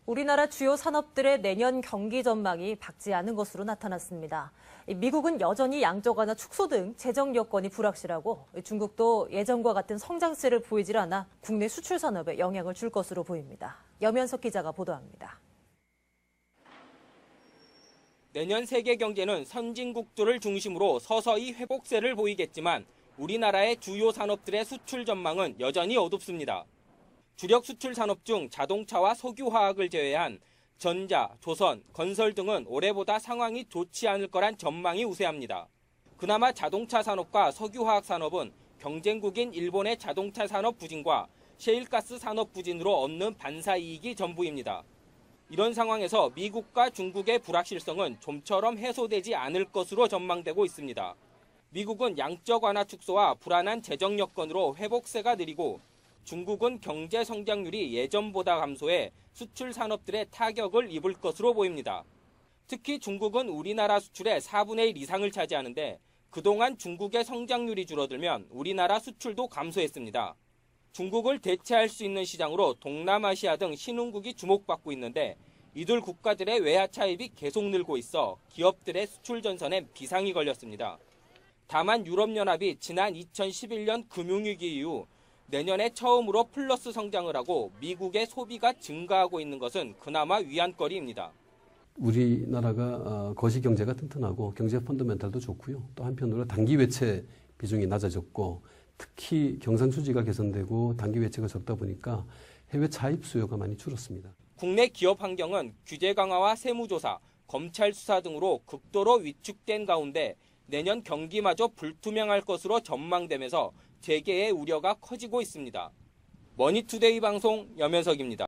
우리나라 주요 산업들의 내년 경기 전망이 밝지 않은 것으로 나타났습니다. 미국은 여전히 양적 완화 축소 등 재정 여건이 불확실하고 중국도 예전과 같은 성장세를 보이질 않아 국내 수출 산업에 영향을 줄 것으로 보입니다. 염현석 기자가 보도합니다. 내년 세계 경제는 선진국들을 중심으로 서서히 회복세를 보이겠지만 우리나라의 주요 산업들의 수출 전망은 여전히 어둡습니다. 주력 수출 산업 중 자동차와 석유화학을 제외한 전자, 조선, 건설 등은 올해보다 상황이 좋지 않을 거란 전망이 우세합니다. 그나마 자동차 산업과 석유화학 산업은 경쟁국인 일본의 자동차 산업 부진과 셰일가스 산업 부진으로 얻는 반사이익이 전부입니다. 이런 상황에서 미국과 중국의 불확실성은 좀처럼 해소되지 않을 것으로 전망되고 있습니다. 미국은 양적 완화 축소와 불안한 재정 여건으로 회복세가 느리고 중국은 경제 성장률이 예전보다 감소해 수출 산업들의 타격을 입을 것으로 보입니다. 특히 중국은 우리나라 수출의 4분의 1 이상을 차지하는데 그동안 중국의 성장률이 줄어들면 우리나라 수출도 감소했습니다. 중국을 대체할 수 있는 시장으로 동남아시아 등 신흥국이 주목받고 있는데 이들 국가들의 외화 차입이 계속 늘고 있어 기업들의 수출 전선에 비상이 걸렸습니다. 다만 유럽연합이 지난 2011년 금융위기 이후 내년에 처음으로 플러스 성장을 하고 미국의 소비가 증가하고 있는 것은 그나마 위안거리입니다. 우리나라가 거시 경제가 튼튼하고 경제 펀더멘탈도 좋고요. 또 한편으로 단기 외채 비중이 낮아졌고 특히 경상수지가 개선되고 단기 외채가 적다 보니까 해외 차입 수요가 많이 줄었습니다. 국내 기업 환경은 규제 강화와 세무조사, 검찰 수사 등으로 극도로 위축된 가운데 내년 경기마저 불투명할 것으로 전망되면서 재개의 우려가 커지고 있습니다. 머니투데이 방송 염현석입니다.